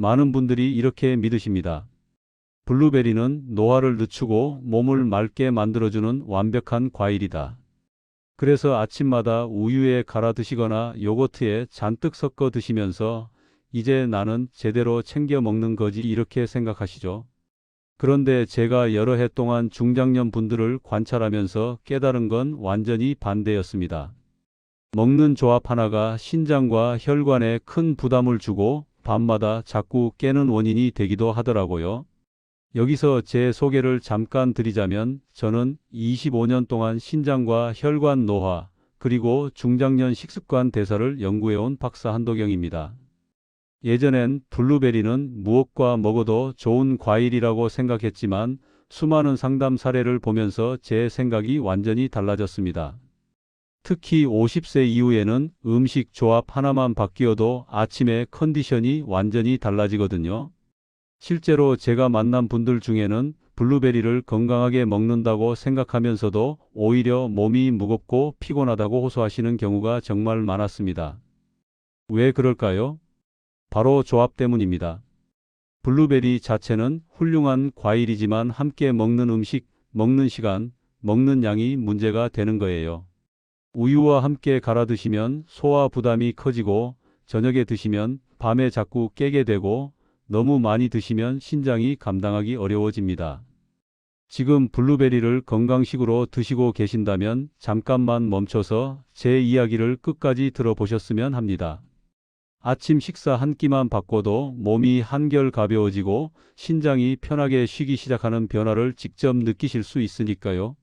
많은 분들이 이렇게 믿으십니다. 블루베리는 노화를 늦추고 몸을 맑게 만들어주는 완벽한 과일이다. 그래서 아침마다 우유에 갈아 드시거나 요거트에 잔뜩 섞어 드시면서 이제 나는 제대로 챙겨 먹는 거지 이렇게 생각하시죠. 그런데 제가 여러 해 동안 중장년 분들을 관찰하면서 깨달은 건 완전히 반대였습니다. 먹는 조합 하나가 신장과 혈관에 큰 부담을 주고 밤마다 자꾸 깨는 원인이 되기도 하더라고요. 여기서 제 소개를 잠깐 드리자면 저는 25년 동안 신장과 혈관 노화, 그리고 중장년 식습관 대사를 연구해온 박사 한도경입니다. 예전엔 블루베리는 무엇과 먹어도 좋은 과일이라고 생각했지만 수많은 상담 사례를 보면서 제 생각이 완전히 달라졌습니다. 특히 50세 이후에는 음식 조합 하나만 바뀌어도 아침에 컨디션이 완전히 달라지거든요. 실제로 제가 만난 분들 중에는 블루베리를 건강하게 먹는다고 생각하면서도 오히려 몸이 무겁고 피곤하다고 호소하시는 경우가 정말 많았습니다. 왜 그럴까요? 바로 조합 때문입니다. 블루베리 자체는 훌륭한 과일이지만 함께 먹는 음식, 먹는 시간, 먹는 양이 문제가 되는 거예요. 우유와 함께 갈아 드시면 소화 부담이 커지고 저녁에 드시면 밤에 자꾸 깨게 되고 너무 많이 드시면 신장이 감당하기 어려워집니다. 지금 블루베리를 건강식으로 드시고 계신다면 잠깐만 멈춰서 제 이야기를 끝까지 들어보셨으면 합니다. 아침 식사 한 끼만 바꿔도 몸이 한결 가벼워지고 신장이 편하게 쉬기 시작하는 변화를 직접 느끼실 수 있으니까요.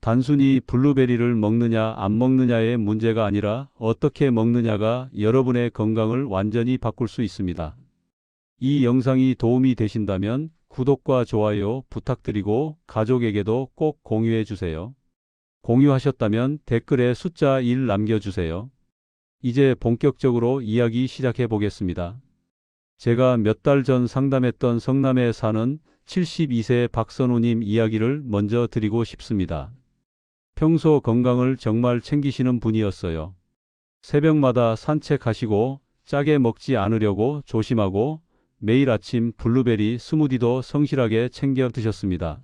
단순히 블루베리를 먹느냐 안 먹느냐의 문제가 아니라 어떻게 먹느냐가 여러분의 건강을 완전히 바꿀 수 있습니다. 이 영상이 도움이 되신다면 구독과 좋아요 부탁드리고 가족에게도 꼭 공유해 주세요. 공유하셨다면 댓글에 숫자 1 남겨주세요. 이제 본격적으로 이야기 시작해 보겠습니다. 제가 몇 달 전 상담했던 성남에 사는 72세 박선우님 이야기를 먼저 드리고 싶습니다. 평소 건강을 정말 챙기시는 분이었어요. 새벽마다 산책하시고 짜게 먹지 않으려고 조심하고 매일 아침 블루베리 스무디도 성실하게 챙겨 드셨습니다.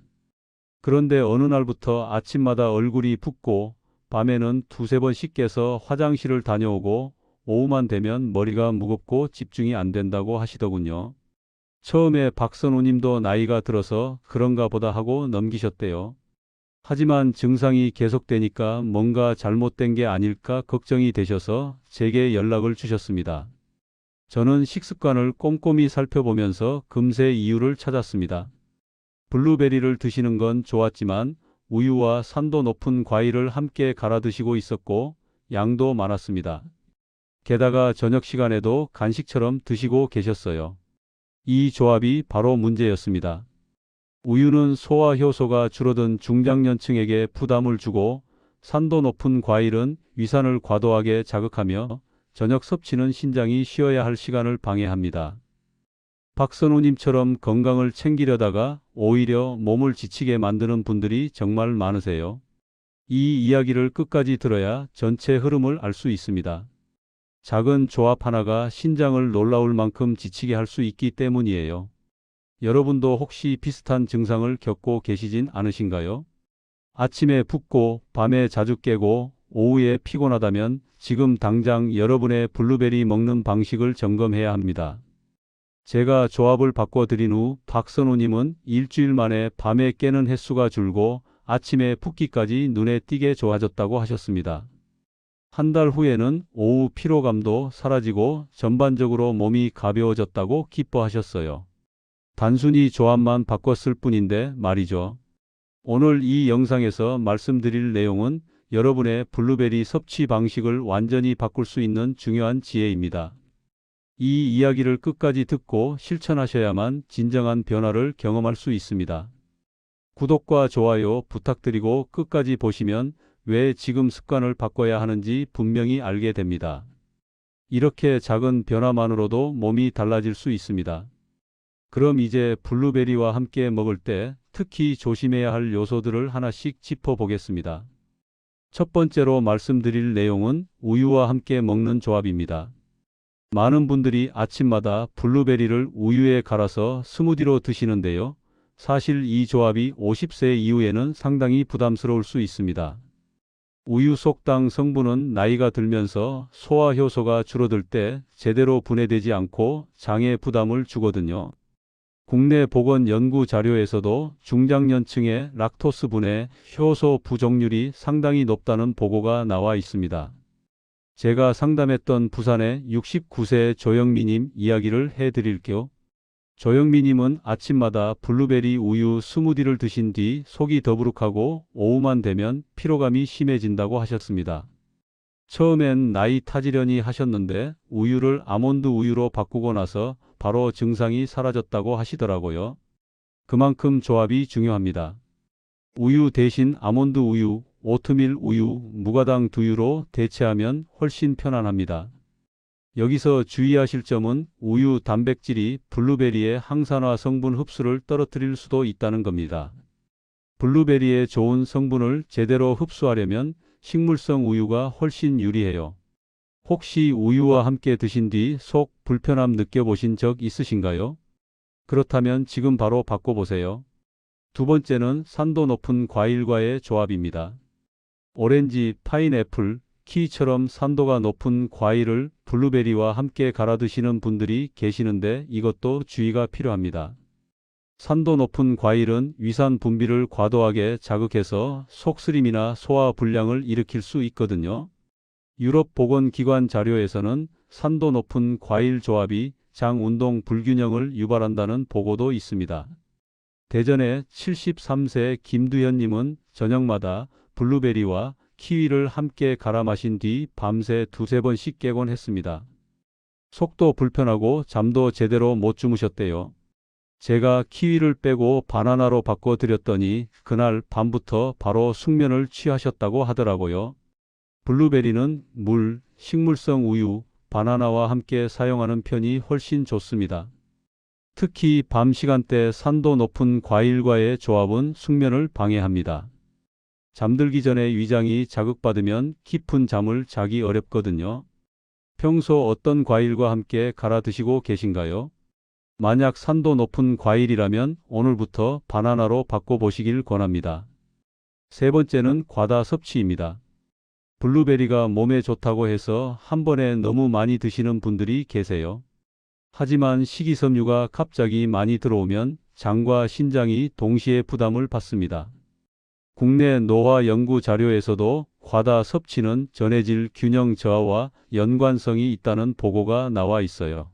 그런데 어느 날부터 아침마다 얼굴이 붓고 밤에는 두세 번씩 깨서 화장실을 다녀오고 오후만 되면 머리가 무겁고 집중이 안 된다고 하시더군요. 처음에 박선우님도 나이가 들어서 그런가 보다 하고 넘기셨대요. 하지만 증상이 계속되니까 뭔가 잘못된 게 아닐까 걱정이 되셔서 제게 연락을 주셨습니다. 저는 식습관을 꼼꼼히 살펴보면서 금세 이유를 찾았습니다. 블루베리를 드시는 건 좋았지만 우유와 산도 높은 과일을 함께 갈아 드시고 있었고 양도 많았습니다. 게다가 저녁 시간에도 간식처럼 드시고 계셨어요. 이 조합이 바로 문제였습니다. 우유는 소화 효소가 줄어든 중장년층에게 부담을 주고 산도 높은 과일은 위산을 과도하게 자극하며 저녁 섭취는 신장이 쉬어야 할 시간을 방해합니다. 박선우님처럼 건강을 챙기려다가 오히려 몸을 지치게 만드는 분들이 정말 많으세요. 이 이야기를 끝까지 들어야 전체 흐름을 알 수 있습니다. 작은 조합 하나가 신장을 놀라울 만큼 지치게 할 수 있기 때문이에요. 여러분도 혹시 비슷한 증상을 겪고 계시진 않으신가요? 아침에 붓고 밤에 자주 깨고 오후에 피곤하다면 지금 당장 여러분의 블루베리 먹는 방식을 점검해야 합니다. 제가 조합을 바꿔드린 후 박선우님은 일주일 만에 밤에 깨는 횟수가 줄고 아침에 붓기까지 눈에 띄게 좋아졌다고 하셨습니다. 한 달 후에는 오후 피로감도 사라지고 전반적으로 몸이 가벼워졌다고 기뻐하셨어요. 단순히 조합만 바꿨을 뿐인데 말이죠. 오늘 이 영상에서 말씀드릴 내용은 여러분의 블루베리 섭취 방식을 완전히 바꿀 수 있는 중요한 지혜입니다. 이 이야기를 끝까지 듣고 실천하셔야만 진정한 변화를 경험할 수 있습니다. 구독과 좋아요 부탁드리고 끝까지 보시면 왜 지금 습관을 바꿔야 하는지 분명히 알게 됩니다. 이렇게 작은 변화만으로도 몸이 달라질 수 있습니다. 그럼 이제 블루베리와 함께 먹을 때 특히 조심해야 할 요소들을 하나씩 짚어보겠습니다. 첫 번째로 말씀드릴 내용은 우유와 함께 먹는 조합입니다. 많은 분들이 아침마다 블루베리를 우유에 갈아서 스무디로 드시는데요. 사실 이 조합이 50세 이후에는 상당히 부담스러울 수 있습니다. 우유 속당 성분은 나이가 들면서 소화 효소가 줄어들 때 제대로 분해되지 않고 장에 부담을 주거든요. 국내 보건 연구 자료에서도 중장년층의 락토스 분해 효소 부족률이 상당히 높다는 보고가 나와 있습니다. 제가 상담했던 부산의 69세 조영미님 이야기를 해드릴게요. 조영미님은 아침마다 블루베리 우유 스무디를 드신 뒤 속이 더부룩하고 오후만 되면 피로감이 심해진다고 하셨습니다. 처음엔 나이 타지려니 하셨는데 우유를 아몬드 우유로 바꾸고 나서 바로 증상이 사라졌다고 하시더라고요. 그만큼 조합이 중요합니다. 우유 대신 아몬드 우유, 오트밀 우유, 무가당 두유로 대체하면 훨씬 편안합니다. 여기서 주의하실 점은 우유 단백질이 블루베리의 항산화 성분 흡수를 떨어뜨릴 수도 있다는 겁니다. 블루베리의 좋은 성분을 제대로 흡수하려면 식물성 우유가 훨씬 유리해요. 혹시 우유와 함께 드신 뒤 속 불편함 느껴보신 적 있으신가요? 그렇다면 지금 바로 바꿔보세요. 두 번째는 산도 높은 과일과의 조합입니다. 오렌지, 파인애플, 키위처럼 산도가 높은 과일을 블루베리와 함께 갈아 드시는 분들이 계시는데 이것도 주의가 필요합니다. 산도 높은 과일은 위산 분비를 과도하게 자극해서 속쓰림이나 소화 불량을 일으킬 수 있거든요. 유럽 보건기관 자료에서는 산도 높은 과일 조합이 장 운동 불균형을 유발한다는 보고도 있습니다. 대전의 73세 김두현님은 저녁마다 블루베리와 키위를 함께 갈아 마신 뒤 밤새 두세 번씩 깨곤 했습니다. 속도 불편하고 잠도 제대로 못 주무셨대요. 제가 키위를 빼고 바나나로 바꿔드렸더니 그날 밤부터 바로 숙면을 취하셨다고 하더라고요. 블루베리는 물, 식물성 우유, 바나나와 함께 사용하는 편이 훨씬 좋습니다. 특히 밤 시간대 산도 높은 과일과의 조합은 숙면을 방해합니다. 잠들기 전에 위장이 자극받으면 깊은 잠을 자기 어렵거든요. 평소 어떤 과일과 함께 갈아 드시고 계신가요? 만약 산도 높은 과일이라면 오늘부터 바나나로 바꿔보시길 권합니다. 세 번째는 과다 섭취입니다. 블루베리가 몸에 좋다고 해서 한 번에 너무 많이 드시는 분들이 계세요. 하지만 식이섬유가 갑자기 많이 들어오면 장과 신장이 동시에 부담을 받습니다. 국내 노화 연구 자료에서도 과다 섭취는 전해질 균형 저하와 연관성이 있다는 보고가 나와 있어요.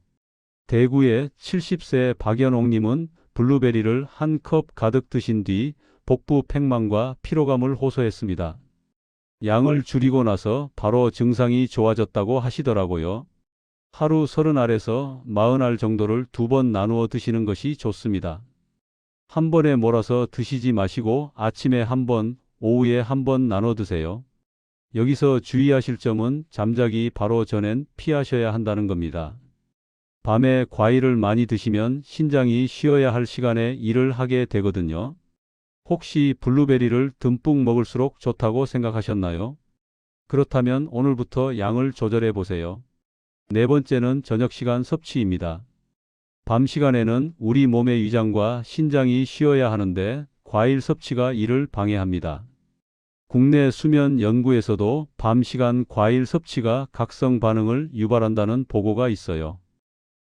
대구의 70세 박연옥님은 블루베리를 한 컵 가득 드신 뒤 복부 팽만과 피로감을 호소했습니다. 양을 줄이고 나서 바로 증상이 좋아졌다고 하시더라고요. 하루 30알에서 40알 정도를 2번 나누어 드시는 것이 좋습니다. 한 번에 몰아서 드시지 마시고 아침에 한 번, 오후에 한 번 나눠 드세요. 여기서 주의하실 점은 잠자기 바로 전엔 피하셔야 한다는 겁니다. 밤에 과일을 많이 드시면 신장이 쉬어야 할 시간에 일을 하게 되거든요. 혹시 블루베리를 듬뿍 먹을수록 좋다고 생각하셨나요? 그렇다면 오늘부터 양을 조절해 보세요. 네 번째는 저녁 시간 섭취입니다. 밤 시간에는 우리 몸의 위장과 신장이 쉬어야 하는데 과일 섭취가 이를 방해합니다. 국내 수면 연구에서도 밤 시간 과일 섭취가 각성 반응을 유발한다는 보고가 있어요.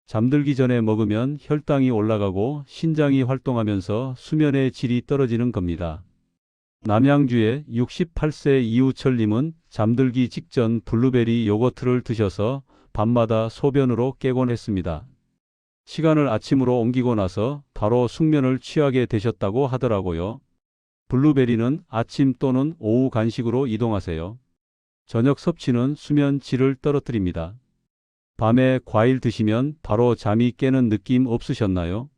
잠들기 전에 먹으면 혈당이 올라가고 신장이 활동하면서 수면의 질이 떨어지는 겁니다. 남양주의 68세 이우철님은 잠들기 직전 블루베리 요거트를 드셔서 밤마다 소변으로 깨곤 했습니다. 시간을 아침으로 옮기고 나서 바로 숙면을 취하게 되셨다고 하더라고요. 블루베리는 아침 또는 오후 간식으로 이동하세요. 저녁 섭취는 수면 질을 떨어뜨립니다. 밤에 과일 드시면 바로 잠이 깨는 느낌 없으셨나요?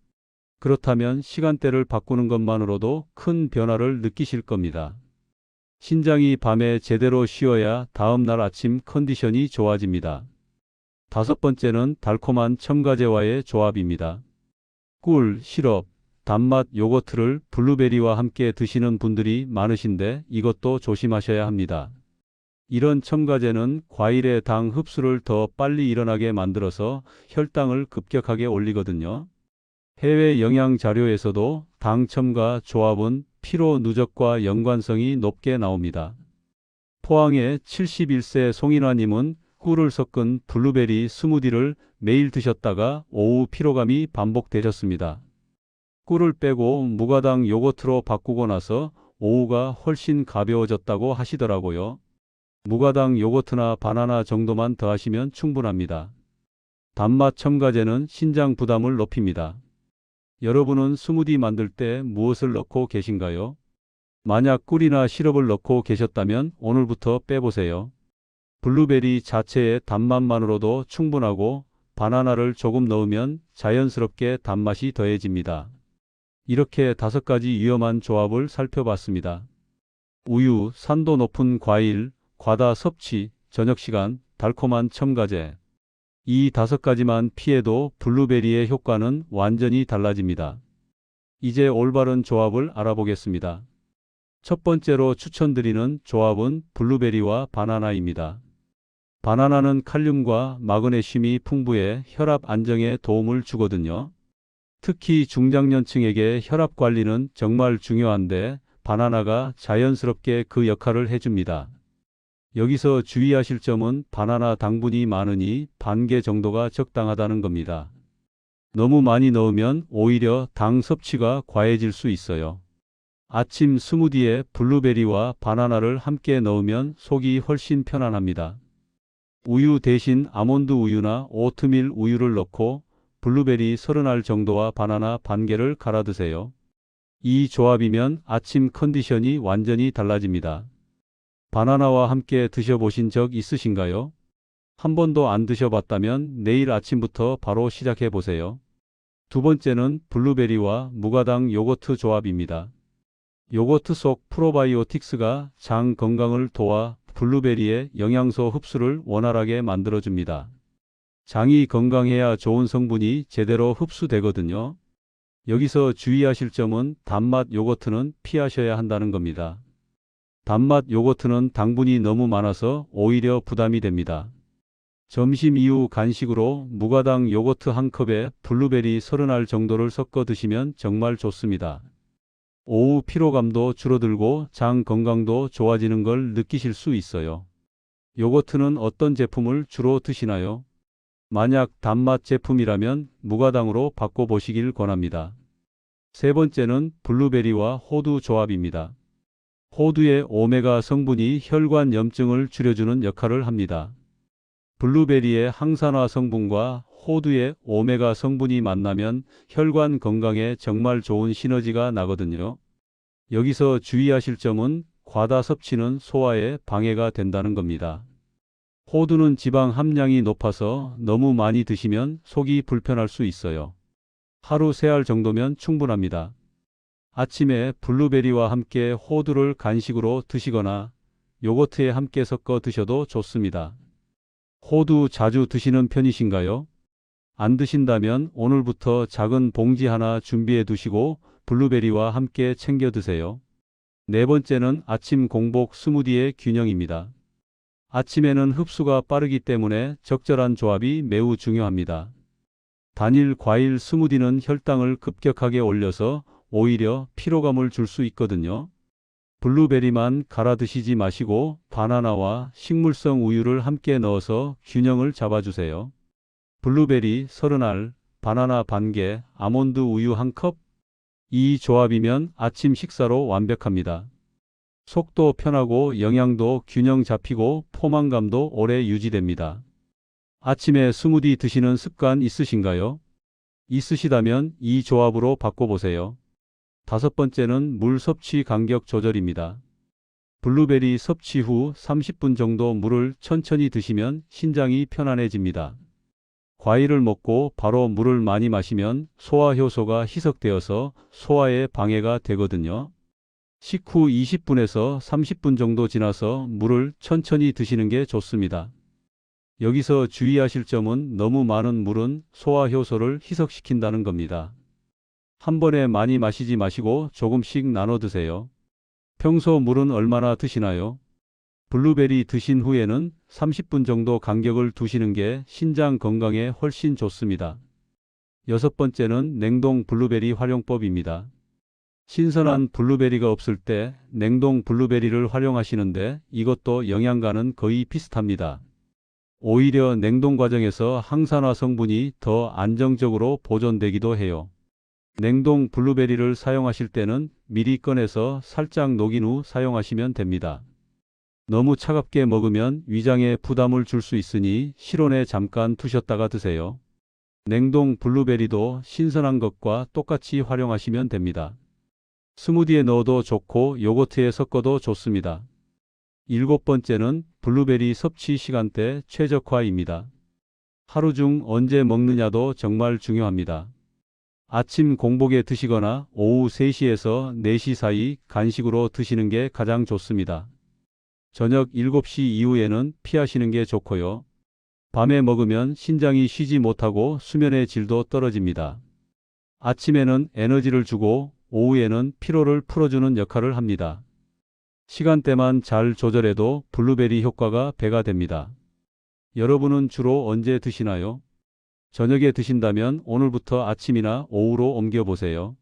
그렇다면 시간대를 바꾸는 것만으로도 큰 변화를 느끼실 겁니다. 신장이 밤에 제대로 쉬어야 다음 날 아침 컨디션이 좋아집니다. 다섯 번째는 달콤한 첨가제와의 조합입니다. 꿀, 시럽, 단맛 요거트를 블루베리와 함께 드시는 분들이 많으신데 이것도 조심하셔야 합니다. 이런 첨가제는 과일의 당 흡수를 더 빨리 일어나게 만들어서 혈당을 급격하게 올리거든요. 해외 영양 자료에서도 당 첨가 조합은 피로 누적과 연관성이 높게 나옵니다. 포항의 71세 송인화님은 꿀을 섞은 블루베리 스무디를 매일 드셨다가 오후 피로감이 반복되셨습니다. 꿀을 빼고 무가당 요거트로 바꾸고 나서 오후가 훨씬 가벼워졌다고 하시더라고요. 무가당 요거트나 바나나 정도만 더하시면 충분합니다. 단맛 첨가제는 신장 부담을 높입니다. 여러분은 스무디 만들 때 무엇을 넣고 계신가요? 만약 꿀이나 시럽을 넣고 계셨다면 오늘부터 빼보세요. 블루베리 자체의 단맛만으로도 충분하고 바나나를 조금 넣으면 자연스럽게 단맛이 더해집니다. 이렇게 5가지 위험한 조합을 살펴봤습니다. 우유, 산도 높은 과일, 과다 섭취, 저녁 시간, 달콤한 첨가제. 이 5가지만 피해도 블루베리의 효과는 완전히 달라집니다. 이제 올바른 조합을 알아보겠습니다. 첫 번째로 추천드리는 조합은 블루베리와 바나나입니다. 바나나는 칼륨과 마그네슘이 풍부해 혈압 안정에 도움을 주거든요. 특히 중장년층에게 혈압 관리는 정말 중요한데 바나나가 자연스럽게 그 역할을 해줍니다. 여기서 주의하실 점은 바나나 당분이 많으니 반 개 정도가 적당하다는 겁니다. 너무 많이 넣으면 오히려 당 섭취가 과해질 수 있어요. 아침 스무디에 블루베리와 바나나를 함께 넣으면 속이 훨씬 편안합니다. 우유 대신 아몬드 우유나 오트밀 우유를 넣고 블루베리 30알 정도와 바나나 반 개를 갈아 드세요. 이 조합이면 아침 컨디션이 완전히 달라집니다. 바나나와 함께 드셔보신 적 있으신가요? 한 번도 안 드셔봤다면 내일 아침부터 바로 시작해 보세요. 두 번째는 블루베리와 무가당 요거트 조합입니다. 요거트 속 프로바이오틱스가 장 건강을 도와 블루베리의 영양소 흡수를 원활하게 만들어줍니다. 장이 건강해야 좋은 성분이 제대로 흡수되거든요. 여기서 주의하실 점은 단맛 요거트는 피하셔야 한다는 겁니다. 단맛 요거트는 당분이 너무 많아서 오히려 부담이 됩니다. 점심 이후 간식으로 무가당 요거트 한 컵에 블루베리 30알 정도를 섞어 드시면 정말 좋습니다. 오후 피로감도 줄어들고 장 건강도 좋아지는 걸 느끼실 수 있어요. 요거트는 어떤 제품을 주로 드시나요? 만약 단맛 제품이라면 무가당으로 바꿔보시길 권합니다. 세 번째는 블루베리와 호두 조합입니다. 호두의 오메가 성분이 혈관 염증을 줄여주는 역할을 합니다. 블루베리의 항산화 성분과 호두의 오메가 성분이 만나면 혈관 건강에 정말 좋은 시너지가 나거든요. 여기서 주의하실 점은 과다 섭취는 소화에 방해가 된다는 겁니다. 호두는 지방 함량이 높아서 너무 많이 드시면 속이 불편할 수 있어요. 하루 3알 정도면 충분합니다. 아침에 블루베리와 함께 호두를 간식으로 드시거나 요거트에 함께 섞어 드셔도 좋습니다. 호두 자주 드시는 편이신가요? 안 드신다면 오늘부터 작은 봉지 하나 준비해 두시고 블루베리와 함께 챙겨 드세요. 네 번째는 아침 공복 스무디의 균형입니다. 아침에는 흡수가 빠르기 때문에 적절한 조합이 매우 중요합니다. 단일 과일 스무디는 혈당을 급격하게 올려서 오히려 피로감을 줄 수 있거든요. 블루베리만 갈아 드시지 마시고 바나나와 식물성 우유를 함께 넣어서 균형을 잡아주세요. 블루베리 30알, 바나나 반 개, 아몬드 우유 1컵. 이 조합이면 아침 식사로 완벽합니다. 속도 편하고 영양도 균형 잡히고 포만감도 오래 유지됩니다. 아침에 스무디 드시는 습관 있으신가요? 있으시다면 이 조합으로 바꿔보세요. 5번째는 물 섭취 간격 조절입니다. 블루베리 섭취 후 30분 정도 물을 천천히 드시면 신장이 편안해집니다. 과일을 먹고 바로 물을 많이 마시면 소화 효소가 희석되어서 소화에 방해가 되거든요. 식후 20분에서 30분 정도 지나서 물을 천천히 드시는 게 좋습니다. 여기서 주의하실 점은 너무 많은 물은 소화 효소를 희석시킨다는 겁니다. 한 번에 많이 마시지 마시고 조금씩 나눠 드세요. 평소 물은 얼마나 드시나요? 블루베리 드신 후에는 30분 정도 간격을 두시는 게 신장 건강에 훨씬 좋습니다. 여섯 번째는 냉동 블루베리 활용법입니다. 신선한 블루베리가 없을 때 냉동 블루베리를 활용하시는데 이것도 영양가는 거의 비슷합니다. 오히려 냉동 과정에서 항산화 성분이 더 안정적으로 보존되기도 해요. 냉동 블루베리를 사용하실 때는 미리 꺼내서 살짝 녹인 후 사용하시면 됩니다. 너무 차갑게 먹으면 위장에 부담을 줄 수 있으니 실온에 잠깐 두셨다가 드세요. 냉동 블루베리도 신선한 것과 똑같이 활용하시면 됩니다. 스무디에 넣어도 좋고 요거트에 섞어도 좋습니다. 일곱 번째는 블루베리 섭취 시간대 최적화입니다. 하루 중 언제 먹느냐도 정말 중요합니다. 아침 공복에 드시거나 오후 3시에서 4시 사이 간식으로 드시는 게 가장 좋습니다. 저녁 7시 이후에는 피하시는 게 좋고요. 밤에 먹으면 신장이 쉬지 못하고 수면의 질도 떨어집니다. 아침에는 에너지를 주고 오후에는 피로를 풀어주는 역할을 합니다. 시간대만 잘 조절해도 블루베리 효과가 배가 됩니다. 여러분은 주로 언제 드시나요? 저녁에 드신다면 오늘부터 아침이나 오후로 옮겨보세요.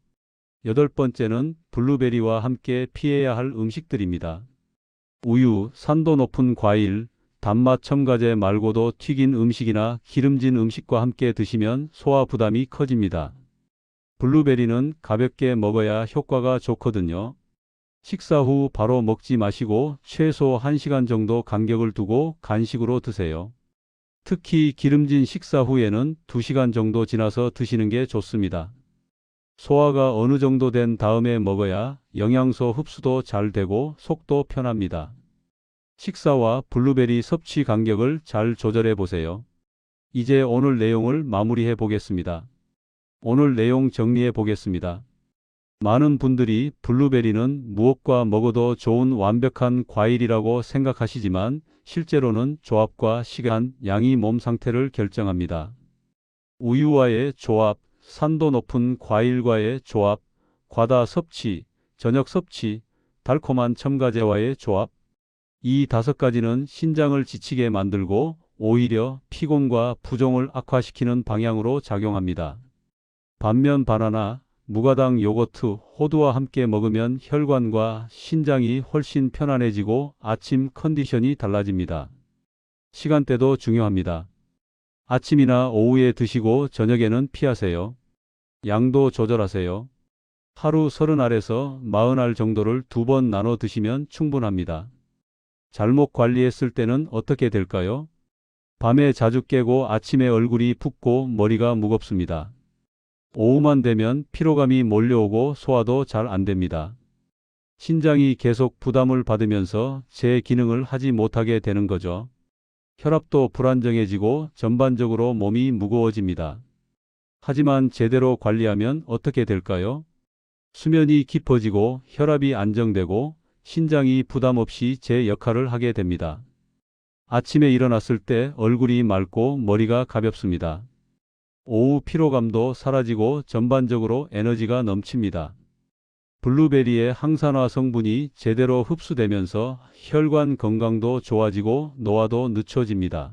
여덟 번째는 블루베리와 함께 피해야 할 음식들입니다. 우유, 산도 높은 과일, 단맛 첨가제 말고도 튀긴 음식이나 기름진 음식과 함께 드시면 소화 부담이 커집니다. 블루베리는 가볍게 먹어야 효과가 좋거든요. 식사 후 바로 먹지 마시고 최소 1시간 정도 간격을 두고 간식으로 드세요. 특히 기름진 식사 후에는 2시간 정도 지나서 드시는 게 좋습니다. 소화가 어느 정도 된 다음에 먹어야 영양소 흡수도 잘 되고 속도 편합니다. 식사와 블루베리 섭취 간격을 잘 조절해 보세요. 이제 오늘 내용을 마무리해 보겠습니다. 오늘 내용 정리해 보겠습니다. 많은 분들이 블루베리는 무엇과 먹어도 좋은 완벽한 과일이라고 생각하시지만 실제로는 조합과 시간, 양이 몸 상태를 결정합니다. 우유와의 조합, 산도 높은 과일과의 조합, 과다 섭취, 저녁 섭취, 달콤한 첨가제와의 조합. 이 5가지는 신장을 지치게 만들고 오히려 피곤과 부종을 악화시키는 방향으로 작용합니다. 반면 바나나, 무가당 요거트, 호두와 함께 먹으면 혈관과 신장이 훨씬 편안해지고 아침 컨디션이 달라집니다. 시간대도 중요합니다. 아침이나 오후에 드시고 저녁에는 피하세요. 양도 조절하세요. 하루 30알에서 40알 정도를 2번 나눠 드시면 충분합니다. 잘못 관리했을 때는 어떻게 될까요? 밤에 자주 깨고 아침에 얼굴이 붓고 머리가 무겁습니다. 오후만 되면 피로감이 몰려오고 소화도 잘 안 됩니다. 신장이 계속 부담을 받으면서 제 기능을 하지 못하게 되는 거죠. 혈압도 불안정해지고 전반적으로 몸이 무거워집니다. 하지만 제대로 관리하면 어떻게 될까요? 수면이 깊어지고 혈압이 안정되고 신장이 부담 없이 제 역할을 하게 됩니다. 아침에 일어났을 때 얼굴이 맑고 머리가 가볍습니다. 오후 피로감도 사라지고 전반적으로 에너지가 넘칩니다. 블루베리의 항산화 성분이 제대로 흡수되면서 혈관 건강도 좋아지고 노화도 늦춰집니다.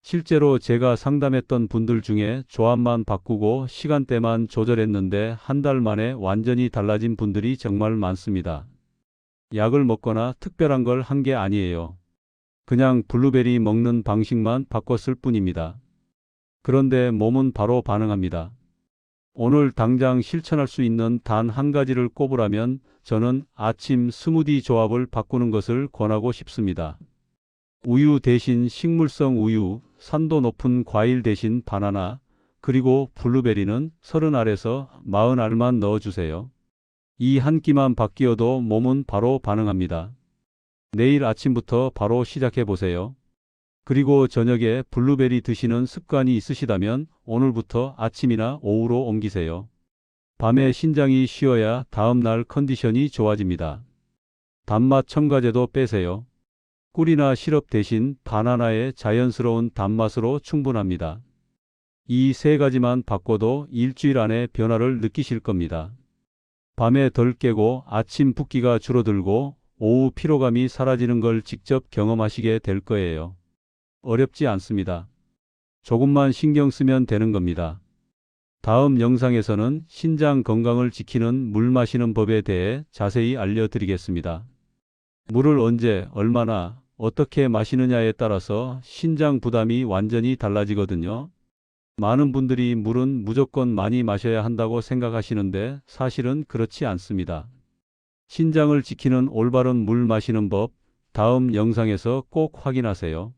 실제로 제가 상담했던 분들 중에 조합만 바꾸고 시간대만 조절했는데 한 달 만에 완전히 달라진 분들이 정말 많습니다. 약을 먹거나 특별한 걸 한 게 아니에요. 그냥 블루베리 먹는 방식만 바꿨을 뿐입니다. 그런데 몸은 바로 반응합니다. 오늘 당장 실천할 수 있는 단 한 가지를 꼽으라면 저는 아침 스무디 조합을 바꾸는 것을 권하고 싶습니다. 우유 대신 식물성 우유, 산도 높은 과일 대신 바나나, 그리고 블루베리는 30알에서 40알만 넣어주세요. 이 한 끼만 바뀌어도 몸은 바로 반응합니다. 내일 아침부터 바로 시작해 보세요. 그리고 저녁에 블루베리 드시는 습관이 있으시다면 오늘부터 아침이나 오후로 옮기세요. 밤에 신장이 쉬어야 다음날 컨디션이 좋아집니다. 단맛 첨가제도 빼세요. 꿀이나 시럽 대신 바나나의 자연스러운 단맛으로 충분합니다. 이 3가지만 바꿔도 일주일 안에 변화를 느끼실 겁니다. 밤에 덜 깨고 아침 붓기가 줄어들고 오후 피로감이 사라지는 걸 직접 경험하시게 될 거예요. 어렵지 않습니다. 조금만 신경 쓰면 되는 겁니다. 다음 영상에서는 신장 건강을 지키는 물 마시는 법에 대해 자세히 알려드리겠습니다. 물을 언제, 얼마나, 어떻게 마시느냐에 따라서 신장 부담이 완전히 달라지거든요. 많은 분들이 물은 무조건 많이 마셔야 한다고 생각하시는데 사실은 그렇지 않습니다. 신장을 지키는 올바른 물 마시는 법, 다음 영상에서 꼭 확인하세요.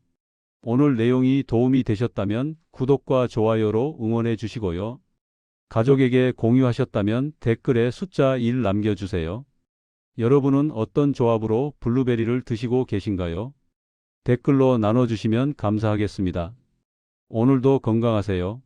오늘 내용이 도움이 되셨다면 구독과 좋아요로 응원해 주시고요. 가족에게 공유하셨다면 댓글에 숫자 1 남겨주세요. 여러분은 어떤 조합으로 블루베리를 드시고 계신가요? 댓글로 나눠주시면 감사하겠습니다. 오늘도 건강하세요.